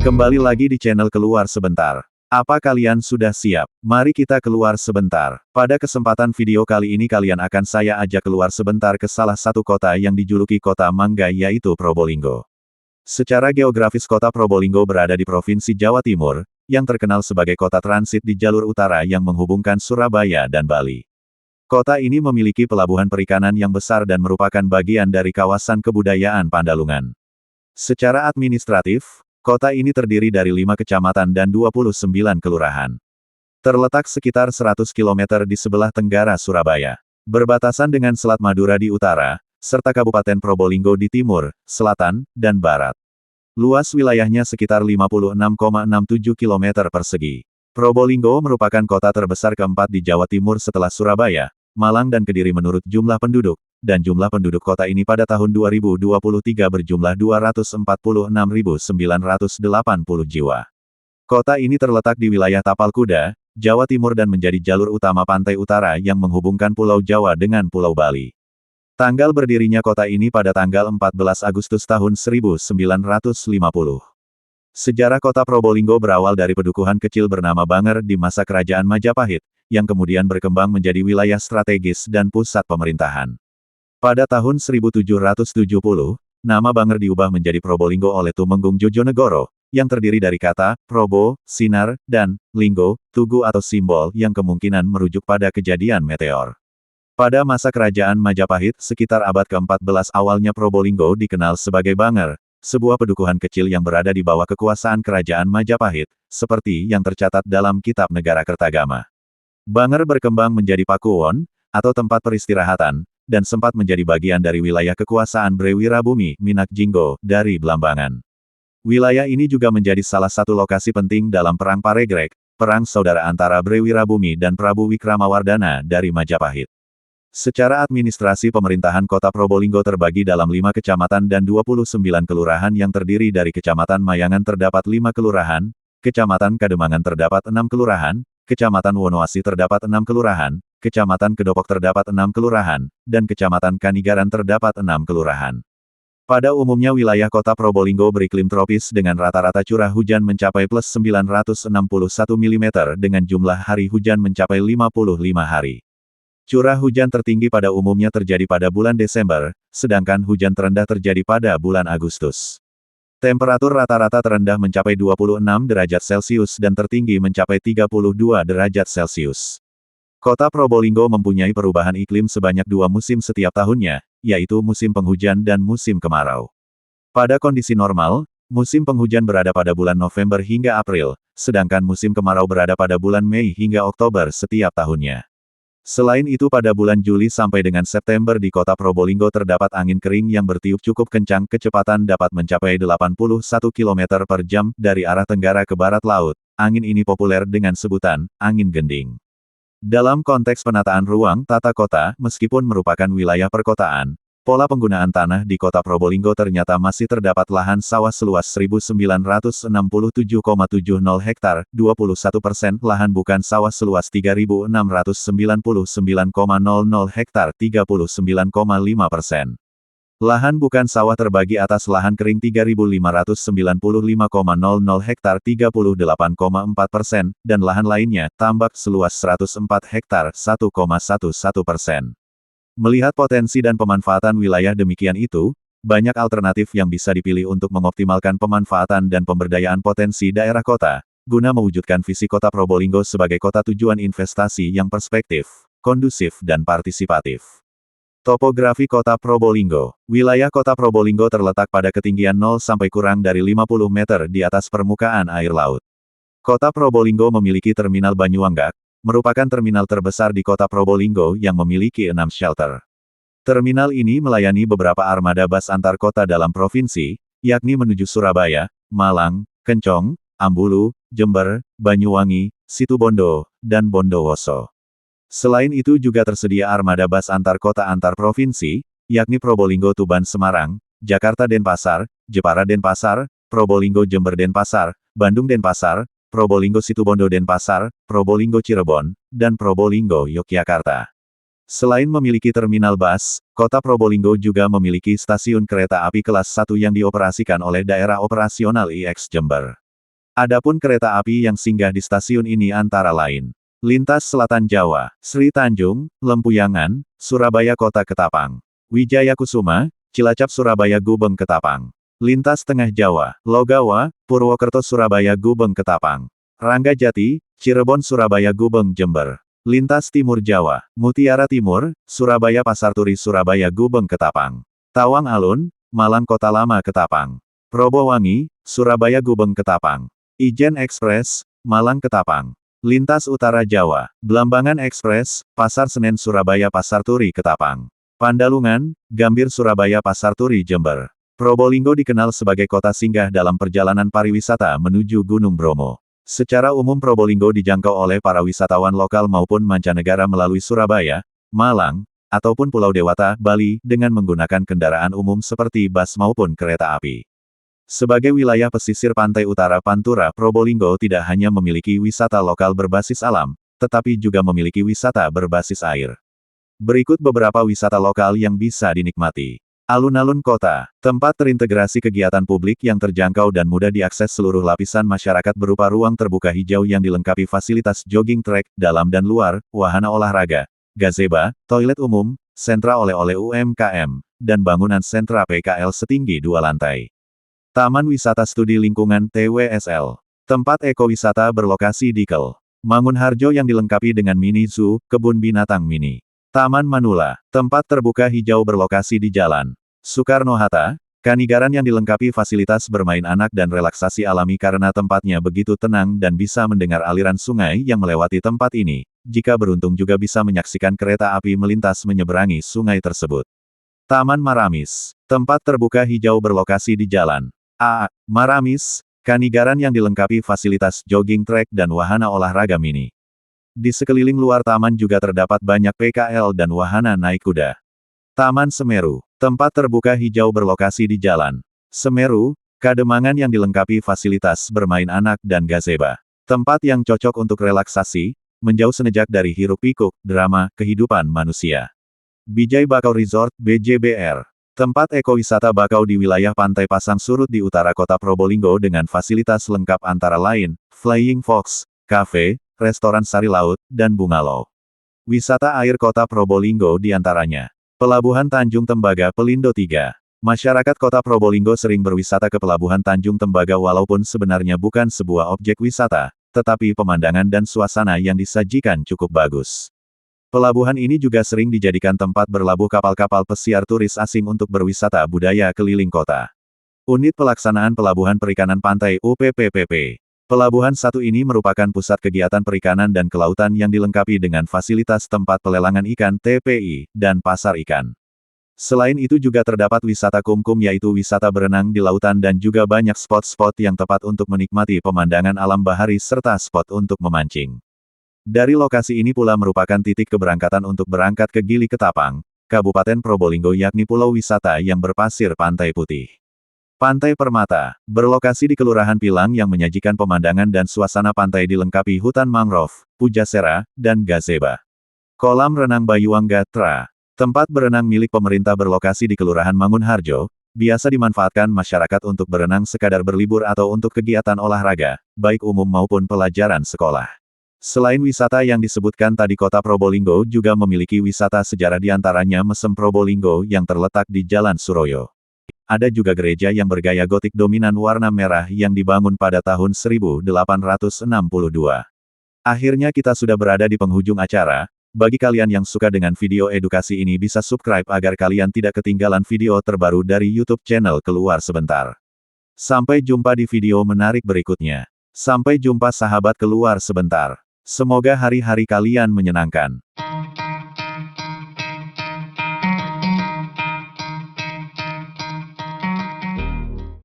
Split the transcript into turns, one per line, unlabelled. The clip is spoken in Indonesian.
Kembali lagi di channel Keluar Sebentar. Apa kalian sudah siap? Mari kita keluar sebentar. Pada kesempatan video kali ini kalian akan saya ajak keluar sebentar ke salah satu kota yang dijuluki kota mangga, yaitu Probolinggo. Secara geografis kota Probolinggo berada di Provinsi Jawa Timur, yang terkenal sebagai kota transit di jalur utara yang menghubungkan Surabaya dan Bali. Kota ini memiliki pelabuhan perikanan yang besar dan merupakan bagian dari kawasan kebudayaan Pandalungan. Secara administratif, kota ini terdiri dari 5 kecamatan dan 29 kelurahan. Terletak sekitar 100 km di sebelah tenggara Surabaya. Berbatasan dengan Selat Madura di utara, serta Kabupaten Probolinggo di timur, selatan, dan barat. Luas wilayahnya sekitar 56,67 km persegi. Probolinggo merupakan kota terbesar keempat di Jawa Timur setelah Surabaya, Malang dan Kediri menurut jumlah penduduk, dan jumlah penduduk kota ini pada tahun 2023 berjumlah 246.980 jiwa. Kota ini terletak di wilayah Tapal Kuda, Jawa Timur dan menjadi jalur utama pantai utara yang menghubungkan Pulau Jawa dengan Pulau Bali. Tanggal berdirinya kota ini pada tanggal 14 Agustus tahun 1950. Sejarah kota Probolinggo berawal dari pedukuhan kecil bernama Banger di masa Kerajaan Majapahit, yang kemudian berkembang menjadi wilayah strategis dan pusat pemerintahan. Pada tahun 1770, nama Banger diubah menjadi Probolinggo oleh Tumenggung Jojonegoro, yang terdiri dari kata, Probo, sinar, dan, linggo, tugu atau simbol yang kemungkinan merujuk pada kejadian meteor. Pada masa Kerajaan Majapahit sekitar abad ke-14 awalnya Probolinggo dikenal sebagai Banger, sebuah pedukuhan kecil yang berada di bawah kekuasaan Kerajaan Majapahit, seperti yang tercatat dalam Kitab Negara Kertagama. Banger berkembang menjadi pakuwon, atau tempat peristirahatan, dan sempat menjadi bagian dari wilayah kekuasaan Bre Wirabumi, Minak Jinggo, dari Blambangan. Wilayah ini juga menjadi salah satu lokasi penting dalam Perang Paregreg, perang saudara antara Bre Wirabumi dan Prabu Wikramawardhana dari Majapahit. Secara administrasi pemerintahan kota Probolinggo terbagi dalam 5 kecamatan dan 29 kelurahan yang terdiri dari Kecamatan Mayangan terdapat 5 kelurahan, Kecamatan Kademangan terdapat 6 kelurahan, Kecamatan Wonoasi terdapat 6 kelurahan, Kecamatan Kedopok terdapat 6 kelurahan, dan Kecamatan Kanigaran terdapat 6 kelurahan. Pada umumnya wilayah kota Probolinggo beriklim tropis dengan rata-rata curah hujan mencapai plus 961 mm dengan jumlah hari hujan mencapai 55 hari. Curah hujan tertinggi pada umumnya terjadi pada bulan Desember, sedangkan hujan terendah terjadi pada bulan Agustus. Temperatur rata-rata terendah mencapai 26 derajat Celcius dan tertinggi mencapai 32 derajat Celcius. Kota Probolinggo mempunyai perubahan iklim sebanyak 2 musim setiap tahunnya, yaitu musim penghujan dan musim kemarau. Pada kondisi normal, musim penghujan berada pada bulan November hingga April, sedangkan musim kemarau berada pada bulan Mei hingga Oktober setiap tahunnya. Selain itu pada bulan Juli sampai dengan September di kota Probolinggo terdapat angin kering yang bertiup cukup kencang, kecepatan dapat mencapai 81 km per jam dari arah tenggara ke barat laut. Angin ini populer dengan sebutan angin gending. Dalam konteks penataan ruang tata kota, meskipun merupakan wilayah perkotaan, pola penggunaan tanah di kota Probolinggo ternyata masih terdapat lahan sawah seluas 1.967,70 hektar, 21%, lahan bukan sawah seluas 3.699,00 hektar, 39,5%. Lahan bukan sawah terbagi atas lahan kering 3.595,00 hektar, 38,4%, dan lahan lainnya, tambak seluas 104 hektar, 1,11%. Melihat potensi dan pemanfaatan wilayah demikian itu, banyak alternatif yang bisa dipilih untuk mengoptimalkan pemanfaatan dan pemberdayaan potensi daerah kota, guna mewujudkan visi kota Probolinggo sebagai kota tujuan investasi yang perspektif, kondusif dan partisipatif. Topografi kota Probolinggo. Wilayah kota Probolinggo terletak pada ketinggian 0 sampai kurang dari 50 meter di atas permukaan air laut. Kota Probolinggo memiliki terminal Banyuwanggak, merupakan terminal terbesar di kota Probolinggo yang memiliki 6 shelter. Terminal ini melayani beberapa armada bus antar kota dalam provinsi, yakni menuju Surabaya, Malang, Kencong, Ambulu, Jember, Banyuwangi, Situbondo, dan Bondowoso. Selain itu juga tersedia armada bus antar kota antar provinsi, yakni Probolinggo Tuban Semarang, Jakarta Denpasar, Jepara Denpasar, Probolinggo Jember Denpasar, Bandung Denpasar, Probolinggo Situbondo Denpasar, Probolinggo Cirebon, dan Probolinggo Yogyakarta. Selain memiliki terminal bus, Kota Probolinggo juga memiliki stasiun kereta api kelas 1 yang dioperasikan oleh Daerah Operasional IX Jember. Adapun kereta api yang singgah di stasiun ini antara lain Lintas Selatan Jawa, Sri Tanjung, Lempuyangan, Surabaya Kota Ketapang, Wijaya Kusuma, Cilacap Surabaya Gubeng Ketapang. Lintas Tengah Jawa, Logawa, Purwokerto Surabaya Gubeng Ketapang. Ranggajati, Cirebon Surabaya Gubeng Jember. Lintas Timur Jawa, Mutiara Timur, Surabaya Pasar Turi Surabaya Gubeng Ketapang. Tawang Alun, Malang Kota Lama Ketapang. Probowangi, Surabaya Gubeng Ketapang. Ijen Express, Malang Ketapang. Lintas Utara Jawa, Blambangan Express, Pasar Senen Surabaya Pasar Turi Ketapang. Pandalungan, Gambir Surabaya Pasar Turi Jember. Probolinggo dikenal sebagai kota singgah dalam perjalanan pariwisata menuju Gunung Bromo. Secara umum Probolinggo dijangkau oleh para wisatawan lokal maupun mancanegara melalui Surabaya, Malang, ataupun Pulau Dewata, Bali, dengan menggunakan kendaraan umum seperti bus maupun kereta api. Sebagai wilayah pesisir pantai utara Pantura, Probolinggo tidak hanya memiliki wisata lokal berbasis alam, tetapi juga memiliki wisata berbasis air. Berikut beberapa wisata lokal yang bisa dinikmati. Alun-alun kota, tempat terintegrasi kegiatan publik yang terjangkau dan mudah diakses seluruh lapisan masyarakat berupa ruang terbuka hijau yang dilengkapi fasilitas jogging track, dalam dan luar, wahana olahraga, gazebo, toilet umum, sentra oleh-oleh UMKM, dan bangunan sentra PKL setinggi 2 lantai. Taman Wisata Studi Lingkungan TWSL. Tempat ekowisata berlokasi di Kel. Mangunharjo yang dilengkapi dengan mini zoo, kebun binatang mini. Taman Manula, tempat terbuka hijau berlokasi di Jalan Soekarno-Hatta, Kanigaran yang dilengkapi fasilitas bermain anak dan relaksasi alami karena tempatnya begitu tenang dan bisa mendengar aliran sungai yang melewati tempat ini. Jika beruntung juga bisa menyaksikan kereta api melintas menyeberangi sungai tersebut. Taman Maramis, tempat terbuka hijau berlokasi di Jalan Maramis, Kanigaran yang dilengkapi fasilitas jogging track dan wahana olahraga mini. Di sekeliling luar taman juga terdapat banyak PKL dan wahana naik kuda. Taman Semeru, tempat terbuka hijau berlokasi di Jalan Semeru, Kademangan yang dilengkapi fasilitas bermain anak dan gazebo. Tempat yang cocok untuk relaksasi, menjauh senejak dari hiruk-pikuk, drama, kehidupan manusia. Bijai Bakau Resort, BJBR. Tempat ekowisata bakau di wilayah Pantai Pasang Surut di utara kota Probolinggo dengan fasilitas lengkap antara lain, Flying Fox, Cafe, restoran sari laut, dan bungalow. Wisata air kota Probolinggo diantaranya. Pelabuhan Tanjung Tembaga Pelindo 3. Masyarakat kota Probolinggo sering berwisata ke Pelabuhan Tanjung Tembaga walaupun sebenarnya bukan sebuah objek wisata, tetapi pemandangan dan suasana yang disajikan cukup bagus. Pelabuhan ini juga sering dijadikan tempat berlabuh kapal-kapal pesiar turis asing untuk berwisata budaya keliling kota. Unit Pelaksanaan Pelabuhan Perikanan Pantai UPPPP. Pelabuhan satu ini merupakan pusat kegiatan perikanan dan kelautan yang dilengkapi dengan fasilitas tempat pelelangan ikan TPI, dan pasar ikan. Selain itu juga terdapat wisata kumkum yaitu wisata berenang di lautan dan juga banyak spot-spot yang tepat untuk menikmati pemandangan alam bahari serta spot untuk memancing. Dari lokasi ini pula merupakan titik keberangkatan untuk berangkat ke Gili Ketapang, Kabupaten Probolinggo yakni pulau wisata yang berpasir pantai putih. Pantai Permata, berlokasi di Kelurahan Pilang yang menyajikan pemandangan dan suasana pantai dilengkapi hutan mangrove, pujasera, dan gazebo. Kolam Renang Bayuangga Tra, tempat berenang milik pemerintah berlokasi di Kelurahan Mangunharjo, biasa dimanfaatkan masyarakat untuk berenang sekadar berlibur atau untuk kegiatan olahraga, baik umum maupun pelajaran sekolah. Selain wisata yang disebutkan tadi kota Probolinggo juga memiliki wisata sejarah diantaranya Mesem Probolinggo yang terletak di Jalan Suroyo. Ada juga gereja yang bergaya gotik dominan warna merah yang dibangun pada tahun 1862. Akhirnya kita sudah berada di penghujung acara. Bagi kalian yang suka dengan video edukasi ini bisa subscribe agar kalian tidak ketinggalan video terbaru dari YouTube channel Keluar Sebentar. Sampai jumpa di video menarik berikutnya. Sampai jumpa sahabat Keluar Sebentar. Semoga hari-hari kalian menyenangkan.